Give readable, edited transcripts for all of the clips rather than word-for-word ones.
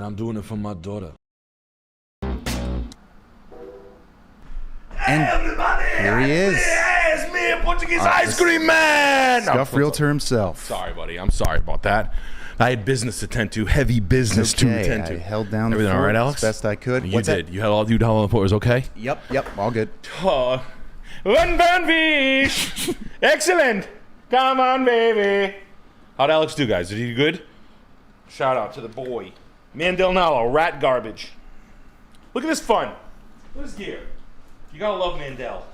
I'm doing it for my daughter. And here he is. It's me, Portuguese ice cream man. Scuffed Realtor himself. Sorry, buddy. I'm sorry about that. I had business to attend to, heavy business to attend to. I held down everything all right, Alex? As best I could. You did. You held all the was okay? Yep, all good. Oh, 1 pound fish. Excellent. Come on, baby. How'd Alex do, guys? Did he do good? Shout out to the boy. Mandel Nalo, rat garbage. Look at this fun. Look at this gear. You gotta love Mandel.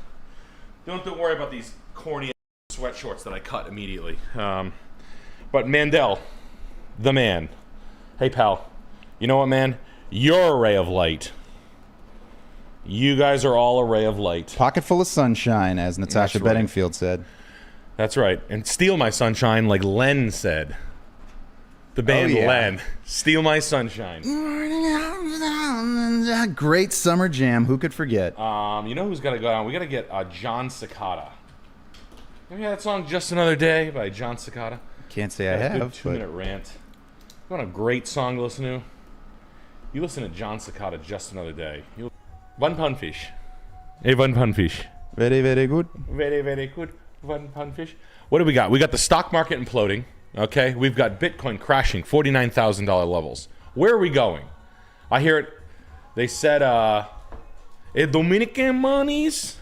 Don't worry about these corny sweat shorts that I cut immediately. But Mandel, the man. Hey, pal. You know what, man? You're a ray of light. You guys are all a ray of light. Pocket full of sunshine, as Natasha Bedingfield said. That's right. And steal my sunshine, like Len said. The band Len. Steal my sunshine. Great summer jam. Who could forget? You know who's got to go on? We got to get Jon Secada. You hear that song "Just Another Day" by Jon Secada? Can't say I have. Good 2-minute rant. You want a great song to listen to? You listen to Jon Secada, "Just Another Day." 1 pound fish. Hey, 1 pound fish. Very, very good. Very, very good. 1 pound fish. What do we got? We got the stock market imploding. Okay, we've got Bitcoin crashing, $49,000 levels. Where are we going? I hear it. They said, Dominican monies.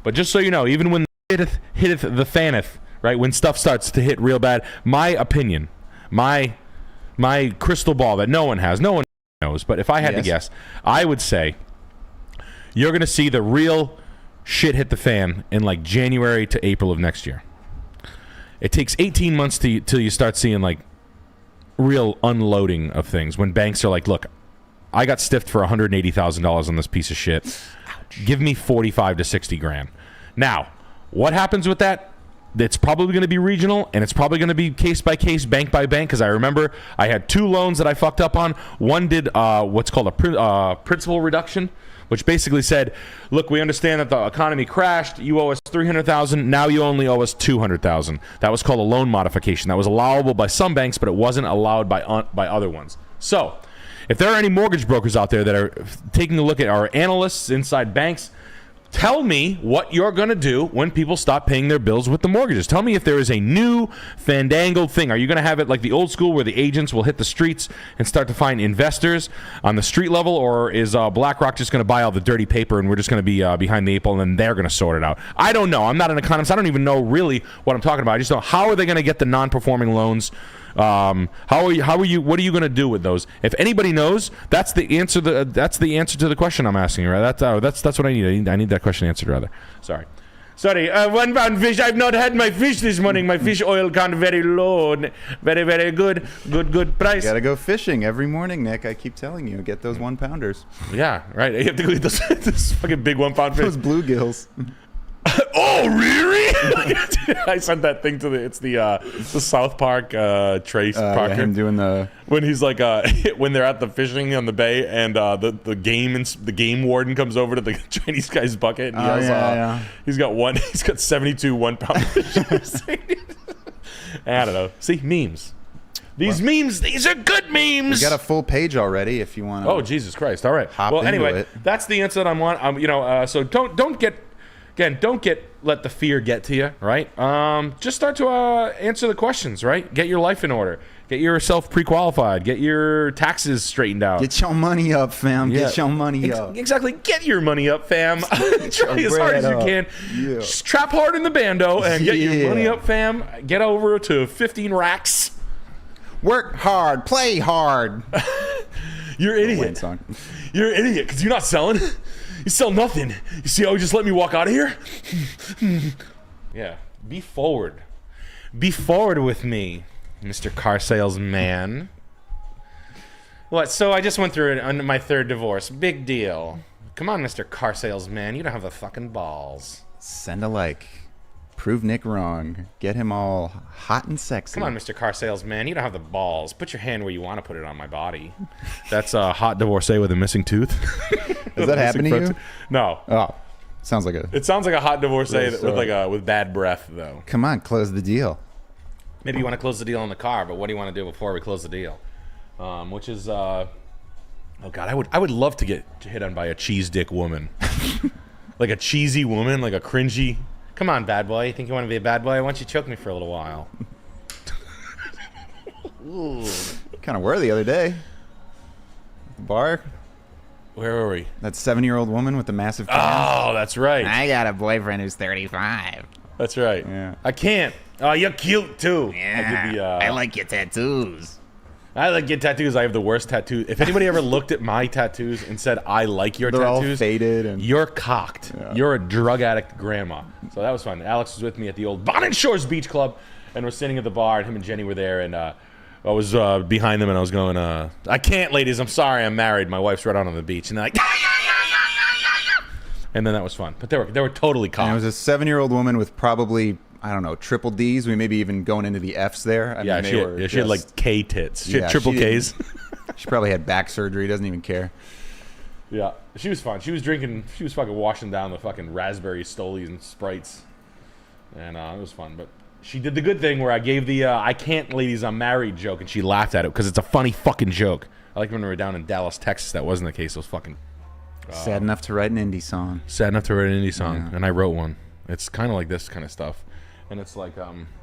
But just so you know, even when hitteth the faneth, right? When stuff starts to hit real bad, my opinion, my crystal ball that no one has, no one knows. But if I had to guess, I would say you're going to see the real shit hit the fan in like January to April of next year. It takes 18 months till you start seeing like real unloading of things. When banks are like, look, I got stiffed for $180,000 on this piece of shit. Ouch. Give me 45 to 60 grand. Now, what happens with that? It's probably going to be regional, and it's probably going to be case by case, bank by bank, because I remember I had 2 loans that I fucked up on. One did what's called a principal reduction, which basically said, look, we understand that the economy crashed. You owe us $300,000. Now you only owe us $200,000. That was called a loan modification. That was allowable by some banks, but it wasn't allowed by other ones. So if there are any mortgage brokers out there that are taking a look at our analysts inside banks, tell me what you're going to do when people stop paying their bills with the mortgages. Tell me if there is a new fandangled thing. Are you going to have it like the old school where the agents will hit the streets and start to find investors on the street level? Or is Blackrock just going to buy all the dirty paper and we're just going to be behind the 8 ball and then they're going to sort it out? I don't know. I'm not an economist. I don't even know really what I'm talking about. I just know how are they going to get the non-performing loans? How are you? What are you going to do with those? If anybody knows, that's the answer. That's the answer to the question I'm asking. Right? That's what I need. I need that question answered rather. Sorry. 1 pound fish. I've not had my fish this morning. My fish oil count very low. Very, very good. Good price. You gotta go fishing every morning, Nick. I keep telling you, get those 1 pounders. Yeah, right. You have to go eat those fucking big 1 pound fish. Those bluegills. Oh, really? I sent that thing to the South Park Trace Parker. Him doing the when he's like when they're at the fishing on the bay and the game warden comes over to the Chinese guy's bucket and he has, he's got 72 1 pound fish. I don't know. See, memes. These memes, these are good memes. We got a full page already if you want to. Oh, Jesus Christ. All right. Well, anyway, that's the answer that I want. So don't get let the fear get to you, right? Just start to answer the questions, right? Get your life in order. Get yourself pre-qualified. Get your taxes straightened out. Get your money up, fam. Yeah. Get your money up. Exactly. Get your money up, fam. Try as hard as you can. Yeah. Just trap hard in the bando and get your money up, fam. Get over to 15 racks. Work hard. Play hard. You're an idiot. You're an idiot because you're not selling. You sell nothing. You see how you just let me walk out of here? Yeah. Be forward. Be forward with me, Mr. Car Salesman. What? So I just went through it on my 3rd divorce. Big deal. Come on, Mr. Car Salesman. You don't have the fucking balls. Send a like. Prove Nick wrong. Get him all hot and sexy. Come on, Mr. Car Salesman. You don't have the balls. Put your hand where you want to put it on my body. That's a hot divorcee with a missing tooth. Does that happen to you? No. Oh, sounds like a. It sounds like a hot divorcee with bad breath, though. Come on, close the deal. Maybe you want to close the deal on the car, but what do you want to do before we close the deal? Which is Oh God, I would love to get hit on by a cheese dick woman, like a cheesy woman, like a cringy. Come on, bad boy. You think you want to be a bad boy? Why don't you choke me for a little while? Ooh, kind of were the other day. The bar. Where were we? That 7-year-old woman with the massive cans. Oh, that's right. I got a boyfriend who's 35. That's right. Yeah. I can't. Oh, you're cute too. Yeah, I like your tattoos. I like your tattoos. I have the worst tattoo. If anybody ever looked at my tattoos and said, I like your They're tattoos, all faded. And you're cocked. Yeah. You're a drug addict grandma. So that was fun. Alex was with me at the old Bonnet Shores Beach Club, and we're sitting at the bar, and him and Jenny were there, and I was behind them, and I was going, I can't, ladies. I'm sorry. I'm married. My wife's right out on the beach. And they're like, and then that was fun. But they were totally cocked. it was a 7-year-old woman with probably, I don't know, triple Ds. We maybe even going into the Fs there. I mean, she had like K tits. She had triple Ks. She probably had back surgery. Doesn't even care. Yeah, she was fun. She was drinking. She was fucking washing down the fucking raspberry Stolies and Sprites, and it was fun. But she did the good thing where I gave the "I can't, ladies, I'm married" joke, and she laughed at it because it's a funny fucking joke. I like when we were down in Dallas, Texas. That wasn't the case. It was fucking Sad enough to write an indie song. sad enough to write an indie song, and I wrote one. It's kind of like this kind of stuff, and it's like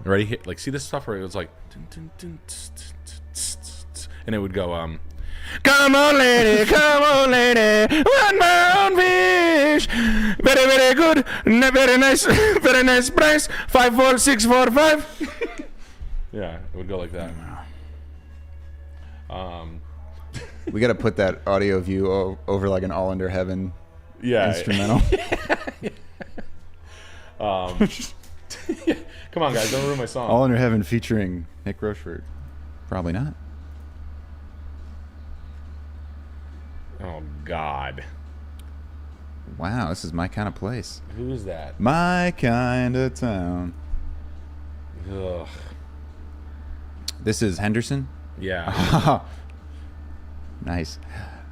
ready here. Like, see this stuff where it was like, and it would go come on lady, one more on fish, very very good, very nice price, 5 4 6 4 5. Yeah, it would go like that. We got to put that audio view over like an All Under Heaven instrumental. Come on, guys, don't ruin my song. All Under Heaven featuring Nick Rochefort. Probably not. Oh God, Wow, this is my kind of place. who is that? My kind of town. Ugh. This is Henderson. Yeah. Nice.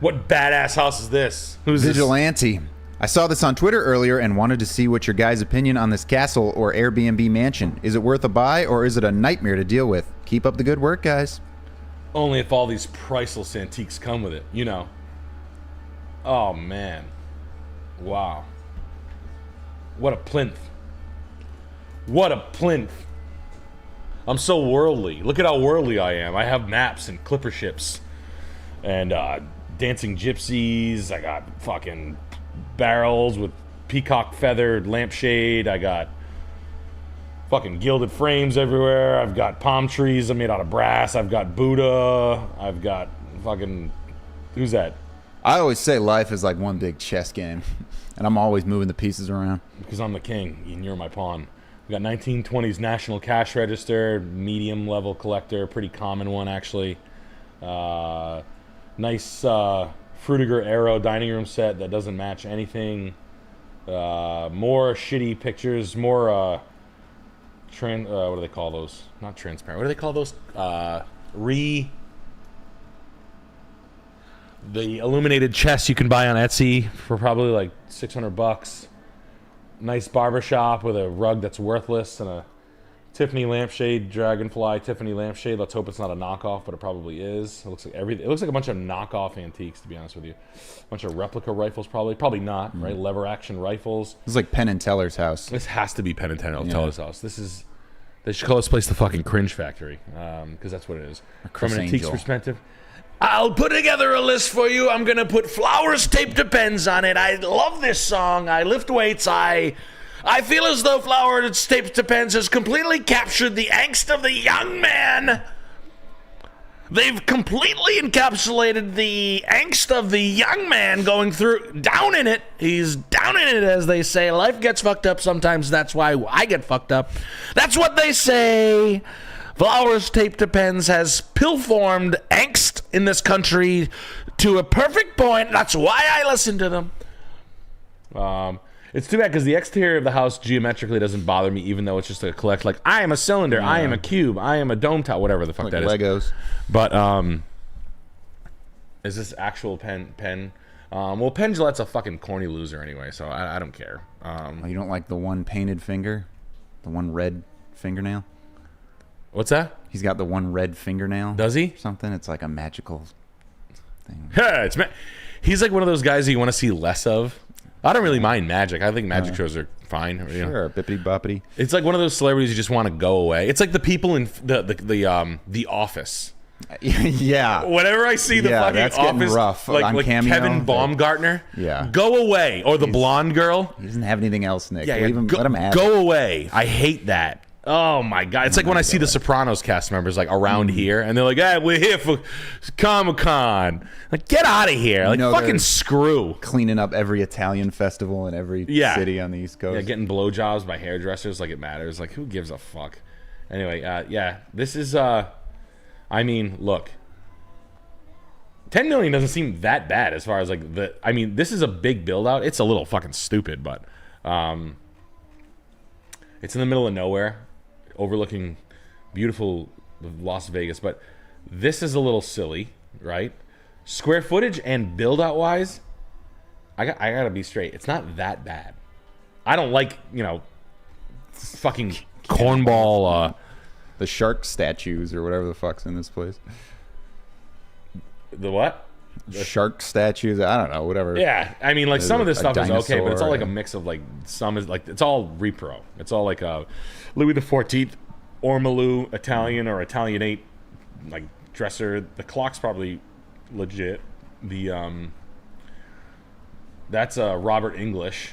What badass house is this? Who's this? Vigilante. I saw this on Twitter earlier and wanted to see what your guys' opinion on this castle or Airbnb mansion. Is it worth a buy or is it a nightmare to deal with? Keep up the good work, guys. Only if all these priceless antiques come with it, you know. Oh man. Wow. What a plinth. What a plinth. I'm so worldly. Look at how worldly I am. I have maps and clipper ships and dancing gypsies. I got fucking barrels with peacock feathered lampshade. I got fucking gilded frames everywhere. I've got palm trees made out of brass. I've got Buddha. I've got fucking... Who's that? I always say life is like one big chess game, and I'm always moving the pieces around. Because I'm the king and you're my pawn. We got 1920s National Cash Register, medium level collector, pretty common one actually. Nice Frutiger Arrow dining room set that doesn't match anything. More shitty pictures, more what do they call those? Not transparent. What do they call those? The illuminated chest you can buy on Etsy for probably like $600. Nice barbershop with a rug that's worthless and a Tiffany lampshade, Dragonfly Tiffany lampshade. Let's hope it's not a knockoff, but it probably is. It looks like everything. It looks like a bunch of knockoff antiques, to be honest with you. A bunch of replica rifles, probably not, right? Lever action rifles. It's like Penn and Teller's house. This has to be Penn and Teller's house. They should call this place the fucking Cringe Factory, because that's what it is. From an antiques perspective. I'll put together a list for you. I'm gonna put Flowers Taped to Pens on it. I love this song. I lift weights. I feel as though Flowers Taped to Pens has completely captured the angst of the young man. They've completely encapsulated the angst of the young man going through, down in it. He's down in it, as they say. Life gets fucked up sometimes. That's why I get fucked up. That's what they say. Flowers Taped to Pens has pill-formed angst in this country to a perfect point. That's why I listen to them. It's too bad because the exterior of the house geometrically doesn't bother me, even though it's just a collect. Like, I am a cylinder, I am a cube, I am a dome top, whatever the fuck Like that is. Legos. But is this actual pen? Well, Penn Jillette's a fucking corny loser anyway, so I don't care. Oh, you don't like the one painted finger? The one red fingernail? What's that? He's got the one red fingernail. Does he? Something. It's like a magical thing. It's he's like one of those guys that you want to see less of. I don't really mind magic. I think magic shows are fine. You know? Sure, bippity boppity. It's like one of those celebrities you just want to go away. It's like the people in the Office. Yeah. Whenever I see the fucking that's getting Office, rough on like Cameo, Kevin Baumgartner, Yeah. go away. Or the blonde girl, He doesn't have anything else, Nick. yeah, Leave him, go, let him have go it. away. I hate that. Oh my god! It's like when I see the Sopranos cast members like around here, and they're like, "Hey, we're here for Comic-Con." Like, get out of here! Like, know fucking they're screw. Cleaning up every Italian festival in every city on the East Coast. Yeah, getting blowjobs by hairdressers like it matters. Like, who gives a fuck? Anyway, yeah, this is. I mean, look, 10 million doesn't seem that bad as far as like the. I mean, this is a big build out. It's a little fucking stupid, but it's in the middle of nowhere, overlooking beautiful Las Vegas. But this is a little silly, right? Square footage and build out wise, I gotta be straight. It's not that bad. I don't like, you know, fucking cornball. The shark statues or whatever the fuck's in this place. The what? Shark statues. I don't know. Whatever. Yeah, I mean, like some of this a stuff is okay, but it's all like a dinosaur. mix of like some is like it's all repro. It's all like Louis XIV, Ormolu, Italian or Italianate, like dresser. The clock's probably legit. The that's Robert English,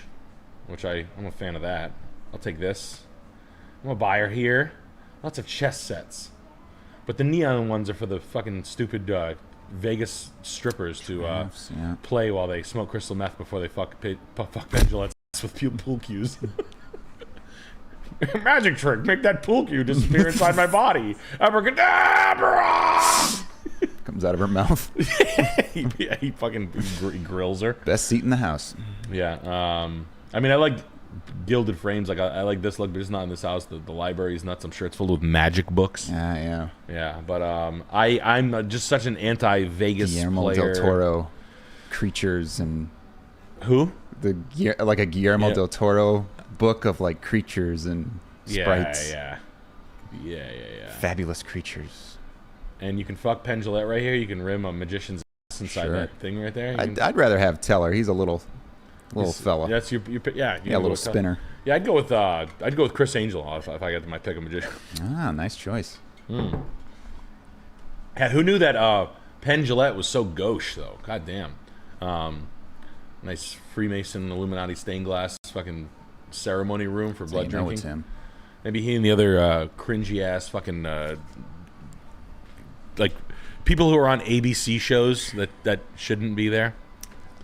which I'm a fan of that. I'll take this. I'm a buyer here. Lots of chess sets, but the neon ones are for the fucking stupid Vegas strippers to yeah. play while they smoke crystal meth before they fuck Penn Jillette's ass with pool cues. Magic trick, make that pool cue disappear inside my body. Abracadabra! Comes out of her mouth. he fucking grills her. Best seat in the house. Yeah. I mean, I like gilded frames. Like I like this look, but it's not in this house. The library is nuts. I'm sure it's filled with magic books. Yeah. Yeah, but I'm just such an anti-Vegas Guillermo player. del Toro creatures and Who? like a Guillermo del Toro book of like creatures and sprites. Yeah. Fabulous creatures. And you can fuck Penn Jillette right here. You can rim a magician's ass inside Sure. that thing right there. I'd rather have Teller. He's a little fella. That's your yeah. Yeah, a little spinner. Yeah, I'd go with Criss Angel if I got my pick a magician. Ah, nice choice. Yeah, who knew that Penn Jillette was so gauche though? God damn. Nice Freemason Illuminati stained glass fucking ceremony room for blood You know drinking. it's him. Maybe he and the other cringy ass fucking like people who are on ABC shows that shouldn't be there.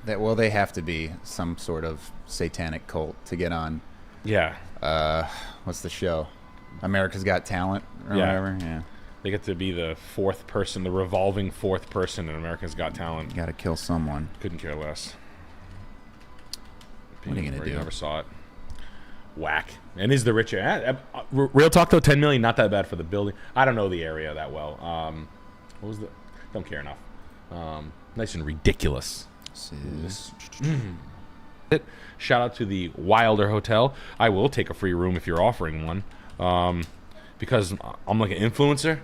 They have to be some sort of satanic cult to get on. Yeah. What's the show? America's Got Talent or whatever. Yeah. They get to be the fourth person, the revolving fourth person in America's Got Talent. Got to kill someone. Couldn't care less. What are you gonna do? Never saw it. Whack. And is the richer. Real talk though, 10 million, not that bad for the building. I don't know the area that well. What was the? Don't care enough. Nice and ridiculous. Shout out to the Wilder Hotel. I will take a free room if you're offering one, because I'm like an influencer.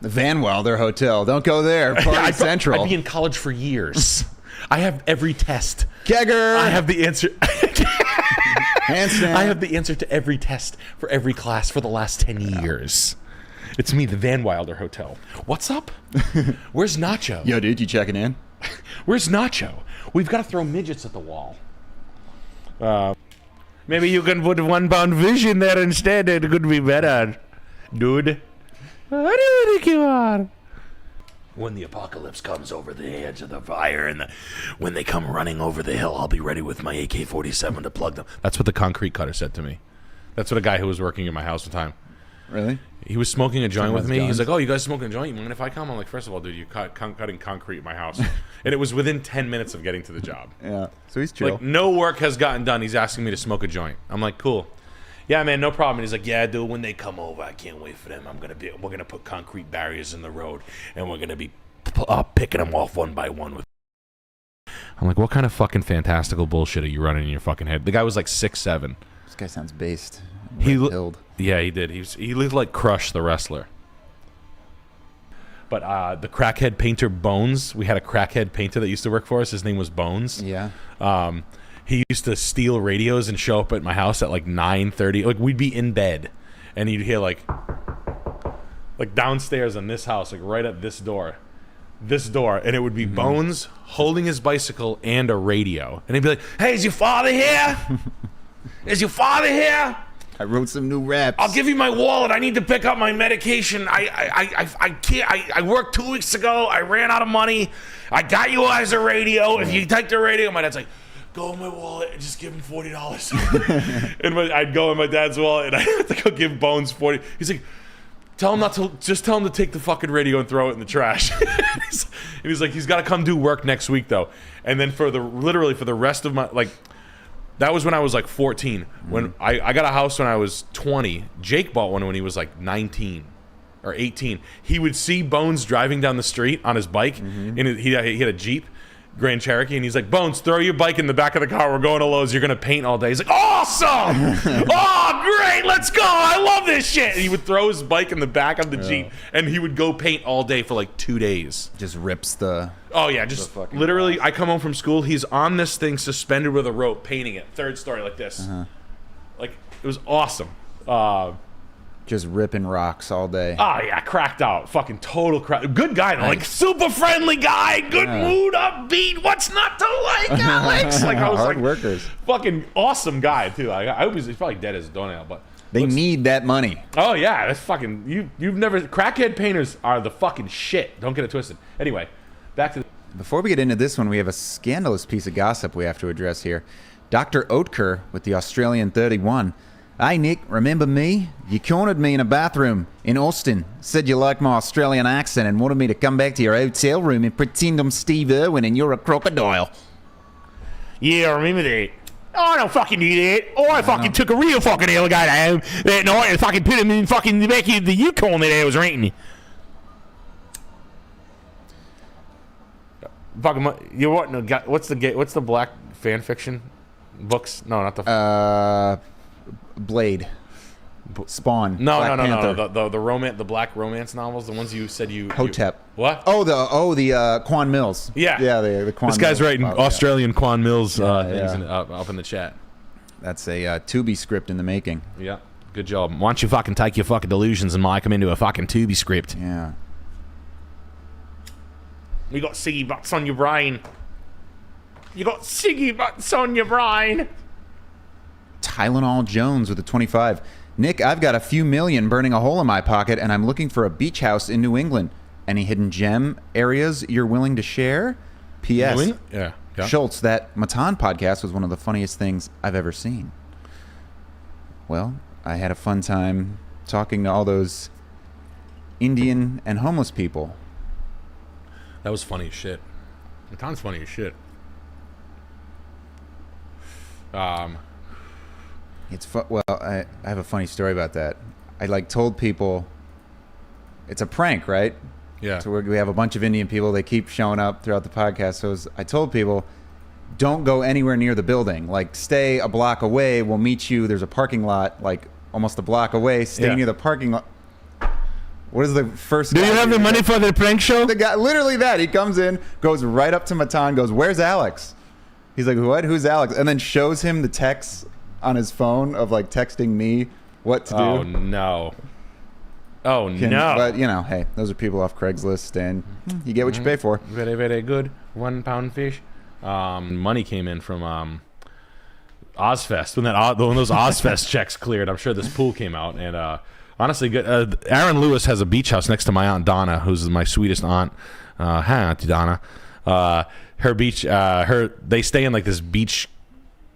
The Van Wilder Hotel. Don't go there. Party Central. I'd be in college for years. I have every test. Kegger. I have the answer. Handstand. I have the answer to every test for every class for the last 10 years. It's me, the Van Wilder Hotel. What's up? Where's Nacho? Yo, dude, you checking in? Where's Nacho? We've got to throw midgets at the wall. Maybe you can put 1 pound fish in there instead. It could be better, dude. What do you think you are? When the apocalypse comes over the edge of the fire and when they come running over the hill, I'll be ready with my AK-47 to plug them. That's what the concrete cutter said to me. That's what a guy who was working in my house one time. Really? He was smoking a joint with me. guns? He's like, "Oh, you guys smoking a joint? You mind if I come?" I'm like, "First of all, dude, you're cutting concrete in my house." And it was within 10 minutes of getting to the job. Yeah. So he's chill. Like, no work has gotten done. He's asking me to smoke a joint. I'm like, "Cool. Yeah, man, no problem." And he's like, "Yeah, dude, when they come over, I can't wait for them. We're gonna put concrete barriers in the road, and we're gonna be picking them off one by one with." I'm like, "What kind of fucking fantastical bullshit are you running in your fucking head?" The guy was like 6'7". This guy sounds based. He Red-pilled. Yeah, he did. He looked like Crush the wrestler. But the crackhead painter Bones, we had a crackhead painter that used to work for us. His name was Bones. Yeah. He used to steal radios and show up at my house at like 9:30. Like we'd be in bed, and you'd hear like downstairs in this house, like right at this door, and it would be Bones holding his bicycle and a radio, and he'd be like, "Hey, is your father here? Is your father here? I wrote some new raps. I'll give you my wallet. I need to pick up my medication. I can't. I worked 2 weeks ago. I ran out of money. I got you guys a radio. If you take the radio," my dad's like, "Go in my wallet and just give him $40." And I'd go in my dad's wallet and I had to go give Bones 40. He's like, tell him to take the fucking radio and throw it in the trash. And he's like, he's got to come do work next week though. And then literally for the rest of my, like, that was when I was like 14. When I got a house when I was 20. Jake bought one when he was like 19 or 18. He would see Bones driving down the street on his bike, and he had a Jeep Grand Cherokee, and he's like, "Bones, throw your bike in the back of the car. We're going to Lowe's. You're going to paint all day." He's like, "Awesome! Oh, great. Let's go. I love this shit." And he would throw his bike in the back of the Jeep, and he would go paint all day for like 2 days. Just rips the... Oh, yeah. Just literally, I come home from school. He's on this thing suspended with a rope, painting it. 3rd story like this. Like, it was awesome. Just ripping rocks all day. Oh, yeah. Cracked out. Fucking total crack. Good guy. Though. Like, super friendly guy. Good mood, upbeat. What's not to like, Alex? Like, I was Hard like, workers. fucking awesome guy, too. I hope he's probably dead as a doornail, but... They need that money. Oh, yeah. That's fucking... You've never... Crackhead painters are the fucking shit. Don't get it twisted. Anyway, back to... Before we get into this one, we have a scandalous piece of gossip we have to address here. Dr. 𝐿𝐻𝐿 with the Australian 31. "Hey, Nick, remember me? You cornered me in a bathroom in Austin. Said you liked my Australian accent and wanted me to come back to your hotel room and pretend I'm Steve Irwin and you're a crocodile." Yeah, I remember that. Oh, I don't fucking do that. Oh, I fucking took a real fucking alligator home that night and fucking put him in fucking the back of the Yukon that I was renting. Fucking, you what? What's the black fan fiction books? No, not the. Blade. Spawn. No, Black no. The romance, the black romance novels, the ones you said you. Hotep. What? The Quan Mills. Yeah. Yeah, the Quan This guy's Mills. writing Australian Quan Mills things yeah. up in the chat. That's a Tubi script in the making. Yeah. Good job. Why don't you fucking take your fucking delusions and mic them into a fucking Tubi script? Yeah. You got Siggy butts on your brain. You got Siggy butts on your brain. Tylenol Jones with a 25. "Nick, I've got a few million burning a hole in my pocket, and I'm looking for a beach house in New England. Any hidden gem areas you're willing to share? P.S. Yeah. Schultz, that Matan podcast was one of the funniest things I've ever seen." Well, I had a fun time talking to all those Indian and homeless people. That was funny as shit. Matan's funny as shit. It's well, I have a funny story about that. I told people it's a prank, right? Yeah. So we have a bunch of Indian people. They keep showing up throughout the podcast. So I told people, don't go anywhere near the building. Like, stay a block away. We'll meet you. There's a parking lot, like almost a block away. Stay near the parking lot. What is the first? Do you have the money for the prank show? The guy, literally that. He comes in, goes right up to Matan, goes, "Where's Alex?" He's like, "What? Who's Alex?" And then shows him the text on his phone of like texting me what to do. Oh no. Oh no. But hey, those are people off Craigslist, and you get what you pay for. Very, very good. 1 pound fish. Money came in from Ozfest when those Ozfest checks cleared. I'm sure this pool came out, and honestly, good. Aaron Lewis has a beach house next to my aunt Donna, who's my sweetest aunt. Hi, Auntie Donna. Her beach. They stay in like this beach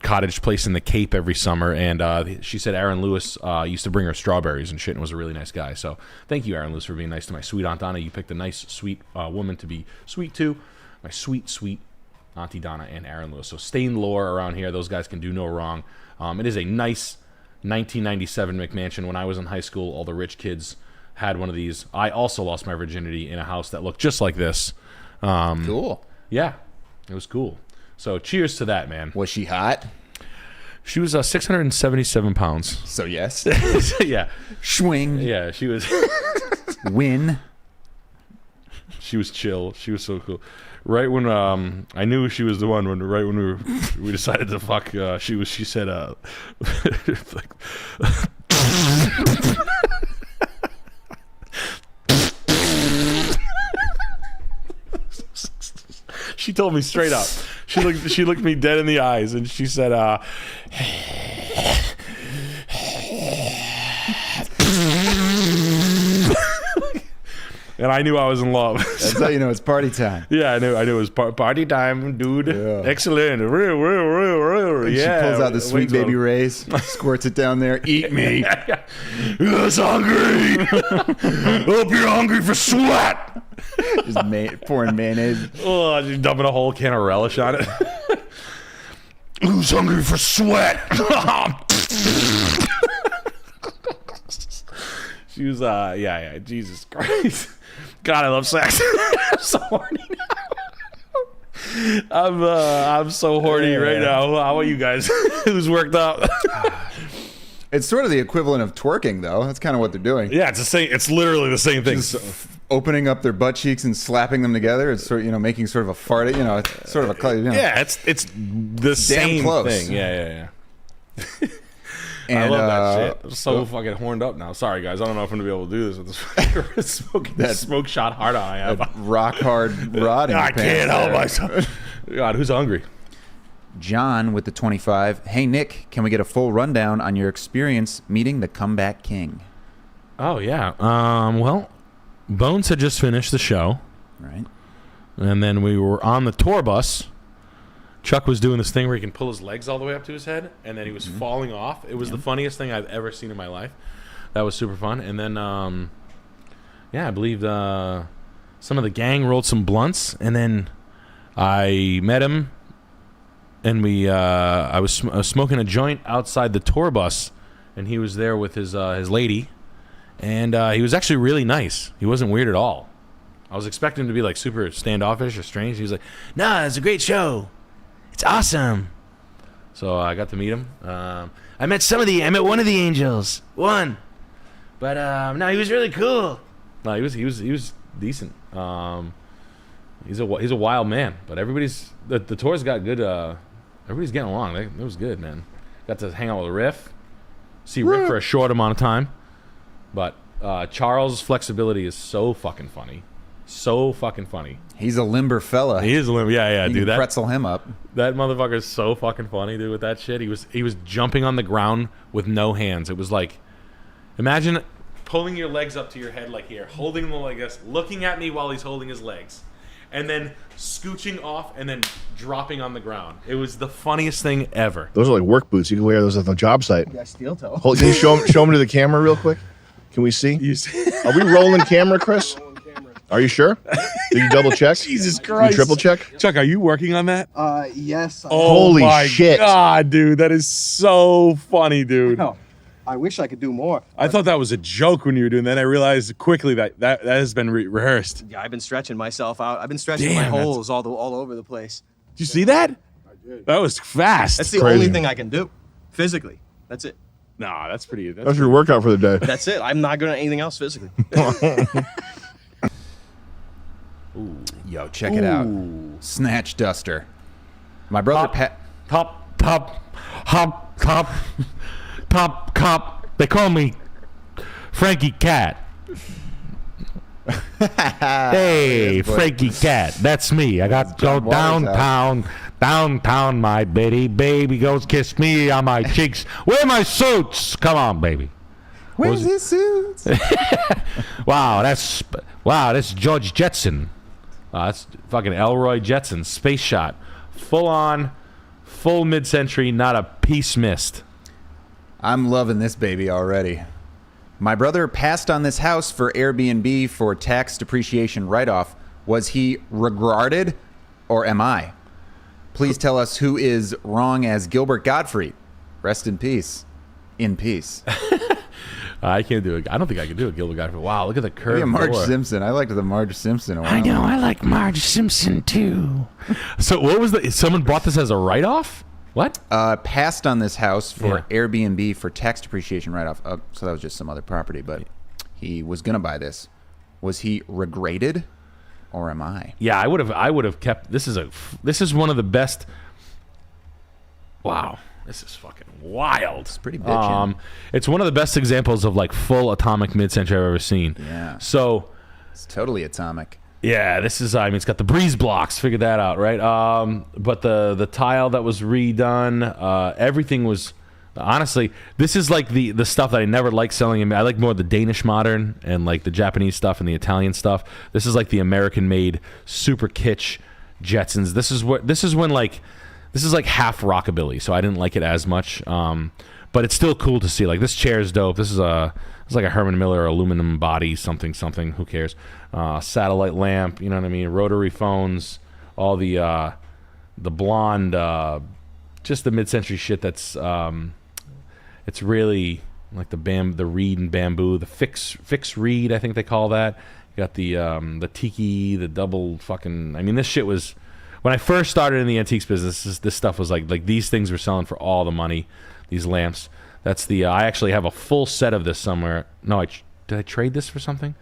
cottage place in the Cape every summer, and she said Aaron Lewis used to bring her strawberries and shit and was a really nice guy. So thank you, Aaron Lewis, for being nice to my sweet Aunt Donna. You picked a nice, sweet woman to be sweet to. My sweet, sweet Auntie Donna and Aaron Lewis. So Stain Lore around here, those guys can do no wrong. It is a nice 1997 McMansion. When I was in high school, all the rich kids had one of these. I also lost my virginity in a house that looked just like this. Cool. Yeah, it was cool. So cheers to that, man. Was she hot? She was 677 pounds. So yes. Yeah. Swing. Yeah, she was. Win. She was chill. She was so cool. Right when I knew she was the one. Right when we decided to fuck, she said like. She told me straight up. She looked me dead in the eyes and she said, and I knew I was in love. That's how you know it's party time. Yeah, I knew it was party time, dude. Yeah. Excellent. Real. Yeah. She pulls out the sweet baby rays, squirts it down there. Eat me. Yes, hungry. Hope you're hungry for sweat. Just pouring mayonnaise. Oh, just dumping a whole can of relish on it. Who's hungry for sweat? She was, yeah. Jesus Christ. God, I love sex. I'm so horny now. I'm so horny right now. How are you guys? Who's worked up? It's sort of the equivalent of twerking, though. That's kind of what they're doing. Yeah, it's the same. It's literally the same thing. Just opening up their butt cheeks and slapping them together. It's sort of, making sort of a fart. It's sort of a. Yeah, it's the same thing. Yeah. And, I love that shit. I'm so fucking horned up now. Sorry, guys. I don't know if I'm going to be able to do this with this smoke shot hard on I have. Rock hard rod in your I can't help myself. God, who's hungry? John with the 25. Hey, Nick, can we get a full rundown on your experience meeting the comeback king? Oh, yeah. Well, Bones had just finished the show. Right. And then we were on the tour bus. Chuck was doing this thing where he can pull his legs all the way up to his head, and then he was falling off. It was the funniest thing I've ever seen in my life. That was super fun. And then, I believe some of the gang rolled some blunts, and then I met him, and I was smoking a joint outside the tour bus, and he was there with his lady, and he was actually really nice. He wasn't weird at all. I was expecting him to be like super standoffish or strange. He was like, "Nah, it's a great show. It's awesome." So I got to meet him. I met one of the angels. One. But no, he was really cool. No, he was decent. He's a wild man. But the tour's got good. Everybody's getting along. It was good, man. Got to hang out with Riff. See Riff for a short amount of time. But Charles' flexibility is so fucking funny. So fucking funny. He's a limber fella. He is a limber. Yeah, you dude. Can pretzel him up. That motherfucker is so fucking funny, dude. With that shit, he was jumping on the ground with no hands. It was like, imagine pulling your legs up to your head like here, holding them like this, looking at me while he's holding his legs, and then scooching off and then dropping on the ground. It was the funniest thing ever. Those are like work boots. You can wear those at the job site. Yeah, steel toe. Can you show them to the camera real quick? Can we see? Are we rolling camera, Chris? Are you sure? Did you double check? Jesus Christ. You triple check? Chuck, are you working on that? Yes. Holy shit. God, dude. That is so funny, dude. No, I wish I could do more. I thought that was a joke when you were doing that. I realized quickly that has been rehearsed. Yeah, I've been stretching myself out. I've been stretching my holes all over the place. Did you see that? I did. That was fast. That's the only thing I can do. Physically. That's it. Nah, that's pretty. That's your workout for the day. That's it. I'm not good at anything else physically. Ooh. Yo, check it out. Snatch Duster. My brother Top cop. They call me Frankie Cat. Hey, Frankie Cat. That's me. I got to go downtown, my baby goes kiss me on my cheeks. Where are my suits? Come on, baby. Where's his suits? Wow, that's George Jetson. That's fucking Elroy Jetson. Space shot. Full mid-century, not a piece missed. I'm loving this baby already. My brother passed on this house for Airbnb for tax depreciation write-off. Was he regarded, or am I? Please tell us who is wrong as Gilbert Gottfried. Rest in peace. In peace. I can't do it. I don't think I can do it, Gilbert Gottfried. Wow, look at the curve. Marge Simpson. I liked the Marge Simpson a while. I know. I like Marge Simpson too. So what was someone bought this as a write-off? What? Passed on this house for Airbnb for tax depreciation write-off. So that was just some other property, but he was going to buy this. Was he regraded, or am I? Yeah, I would have kept. This is one of the best. Wow, this is fucking wild. It's pretty bitchin'. It's one of the best examples of like full atomic mid-century I've ever seen. Yeah. So. It's totally atomic. Yeah, this is. I mean, it's got the breeze blocks. Figured that out, right? But the tile that was redone, everything was. Honestly, this is like the stuff that I never liked selling. I like more the Danish modern and like the Japanese stuff and the Italian stuff. This is like the American-made super kitsch Jetsons. This is when like this is like half rockabilly, so I didn't like it as much. But it's still cool to see. Like this chair is dope. This is like a Herman Miller aluminum body something. Who cares? Satellite lamp. You know what I mean? Rotary phones. All the blonde. Just the mid-century shit. That's it's really like the reed and bamboo. The fix reed. I think they call that. You got the tiki. The double fucking. I mean, this shit was. When I first started in the antiques business, this stuff was like these things were selling for all the money. These lamps. That's the. I actually have a full set of this somewhere. No, did I trade this for something?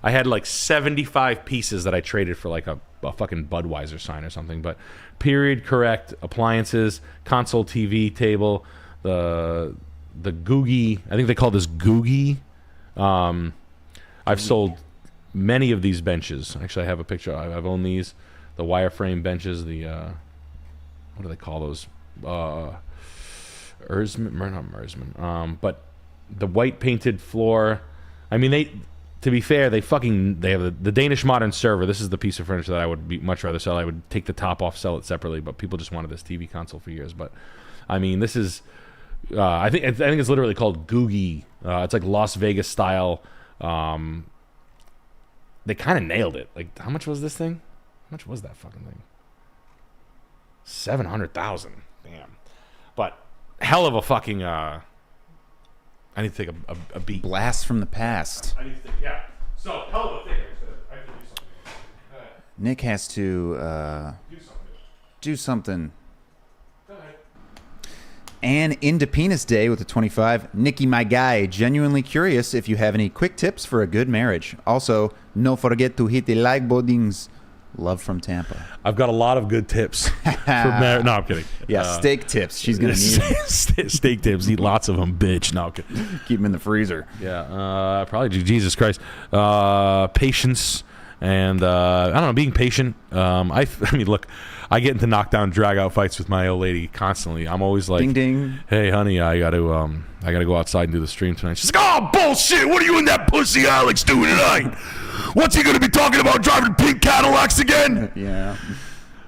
I had like 75 pieces that I traded for like a fucking Budweiser sign or something. But period correct appliances, console TV table, the Googie. I think they call this Googie. I've sold many of these benches. Actually, I have a picture. I've owned these. The wireframe benches. The what do they call those? Erzman, not Mersman. But the white painted floor. I mean, to be fair, they have the Danish modern server. This is the piece of furniture that I would much rather sell. I would take the top off, sell it separately. But people just wanted this TV console for years. But I mean, this is. I think it's literally called Googie. It's like Las Vegas style. They kind of nailed it. Like, how much was this thing? How much was that fucking thing? 700,000. Damn. But hell of a fucking. I need to take a beat. Blast from the past. I need to think. Yeah. So hell of a thing. I have to do something. Nick has to do something. Go ahead. And Independence Day with the 25. Nicky, my guy, genuinely curious if you have any quick tips for a good marriage. Also, no forget to hit the like buttons. Love from Tampa. I've got a lot of good tips for marriage. No, I'm kidding. Yeah, steak tips. She's going to need them. Steak tips. Eat lots of them, bitch. No, I'm kidding. Keep them in the freezer. Yeah, probably Jesus Christ. Patience and, I don't know, being patient. I mean, look, I get into knockdown, drag out fights with my old lady constantly. I'm always like, ding, ding. Hey, honey, I got to go outside and do the stream tonight. She's like, oh, bullshit. What are you and that pussy Alex doing tonight? What's he going to be talking about, driving pink Cadillacs again? Yeah.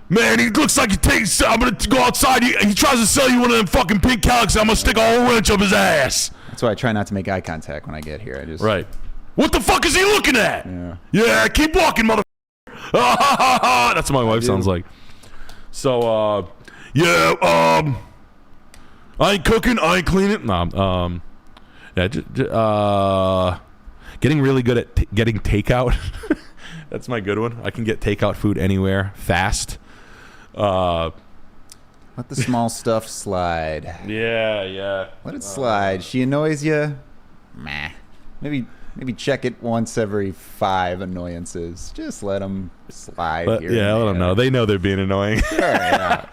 Man, he looks like he takes. I'm going to go outside. He tries to sell you one of them fucking pink Cadillacs. I'm going to stick a whole wrench up his ass. That's why I try not to make eye contact when I get here. I just Right. What the fuck is he looking at? Yeah. Keep walking, mother. That's what my wife sounds like. So, I ain't cooking. I ain't cleaning. No, getting really good at getting takeout. That's my good one. I can get takeout food anywhere fast. Let the small stuff slide. Yeah. Let it slide. She annoys you. Meh. Maybe check it once every 5 annoyances. Just let them slide. But, here yeah, and let them know. They know they're being annoying. Sure, yeah.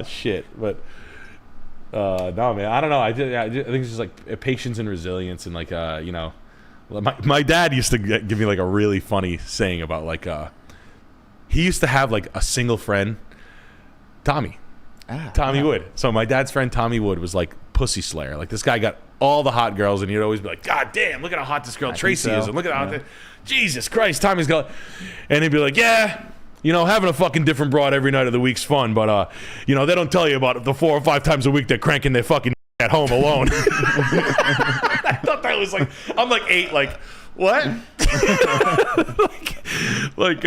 Shit. But no, man. I don't know. I think it's just like patience and resilience and like you know. My dad used to give me like a really funny saying about like he used to have like a single friend, Tommy Wood. So my dad's friend Tommy Wood was like pussy slayer. Like this guy got all the hot girls, and he'd always be like, God damn, look at how hot this girl Tracy is, and look at how Jesus Christ, Tommy's got. And he'd be like, yeah, you know, having a fucking different broad every night of the week's fun, but you know, they don't tell you about the 4 or 5 times a week they're cranking their fucking at home alone. I thought that was like, I'm like 8, like, what? like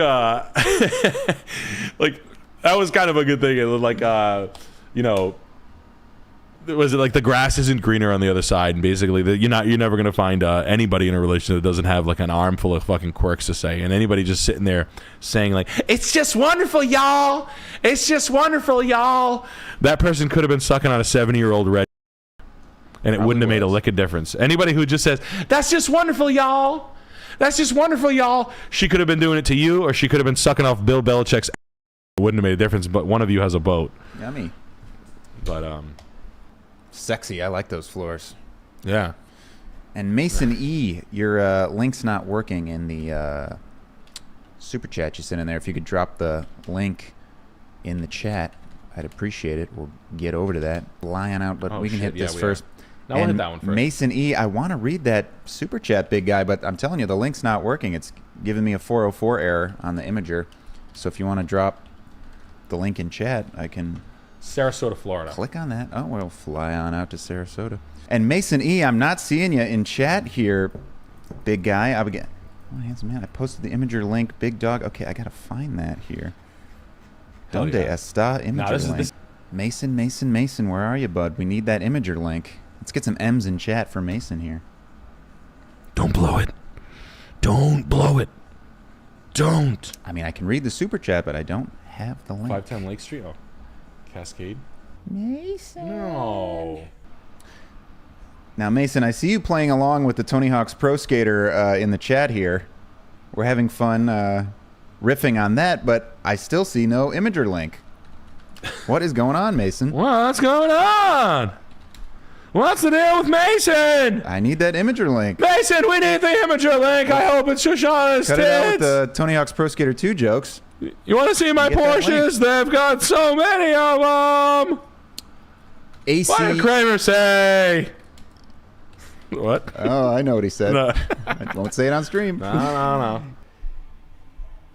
that was kind of a good thing. It was like, you know, was it like the grass isn't greener on the other side, and basically you're never gonna find anybody in a relationship that doesn't have like an armful of fucking quirks to say, and anybody just sitting there saying like, it's just wonderful, y'all. It's just wonderful, y'all. That person could have been sucking on a 70-year-old red. And it wouldn't have made a lick of difference. Anybody who just says, that's just wonderful, y'all. That's just wonderful, y'all. She could have been doing it to you, or she could have been sucking off Bill Belichick's. It wouldn't have made a difference, but one of you has a boat. Yummy. But Sexy. I like those floors. yeah. And Mason E, your link's not working in the super chat you sent in there. If you could drop the link in the chat, I'd appreciate it. We'll get over to that. Lion Outlet. We can hit this first. No, we'll hit that one first. Mason E, I want to read that super chat, big guy, but I'm telling you, the link's not working. It's giving me a 404 error on the imager. So if you want to drop the link in chat, I can Sarasota, Florida. click on that. Oh, we'll fly on out to Sarasota. And Mason E, I'm not seeing you in chat here, big guy. I would get. Oh, handsome man. I posted the imager link, big dog. Okay, I gotta find that here. Hell Donde yeah. está imager link? Mason, where are you, bud? We need that imager link. Let's get some M's in chat for Mason here. Don't blow it. Don't blow it. Don't. I mean, I can read the super chat, but I don't have the link. 510 Lake Street. Oh, Cascade. Mason. No. Now, Mason, I see you playing along with the Tony Hawk's Pro Skater in the chat here. We're having fun riffing on that, but I still see no imager link. What is going on, Mason? What's going on? What's the deal with Mason? I need that imager link. Mason, we need the imager link. I hope it's Shoshana's Cut it out with tits. the Tony Hawk's Pro Skater 2 jokes. You want to see my Get that Porsches? They've got so many of them. AC. What did Kramer say? What? Oh, I know what he said. No. I won't say it on stream. No.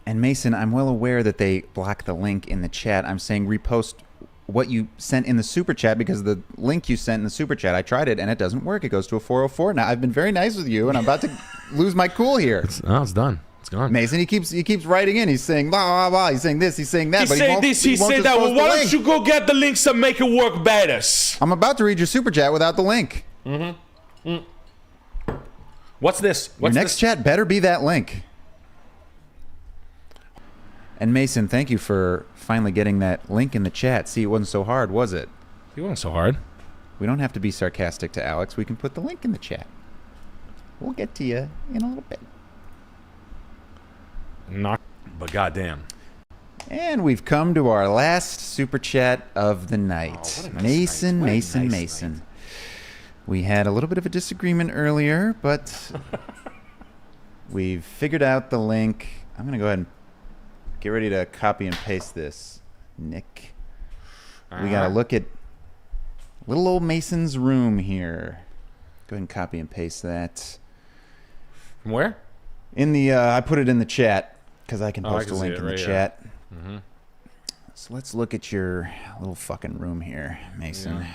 And Mason, I'm well aware that they blocked the link in the chat. I'm saying repost what you sent in the super chat, because the link you sent in the super chat, I tried it and it doesn't work. It goes to a 404. Now I've been very nice with you, and I'm about to lose my cool here. It's done. It's gone. Mason, he keeps writing in. He's saying blah blah blah. He's saying this. He's saying that. He but said won't, this. He won't said just that. post Well, the why don't link. you go get the links and make it work better? I'm about to read your super chat without the link. What's this? Your What's next this? chat better be that link. And Mason, thank you for finally getting that link in the chat. See, it wasn't so hard, was it? It wasn't so hard. We don't have to be sarcastic to Alex. We can put the link in the chat. We'll get to you in a little bit. Not, but goddamn. And we've come to our last super chat of the night. Oh, what a nice Mason, night. What a Mason, nice Mason. night. We had a little bit of a disagreement earlier, but we've figured out the link. I'm going to go ahead and get ready to copy and paste this, Nick. We got to look at little old Mason's room here. Go ahead and copy and paste that. From where? In the, I put it in the chat because I can I post can a see link it in the right here. chat. So let's look at your little fucking room here, Mason. Yeah.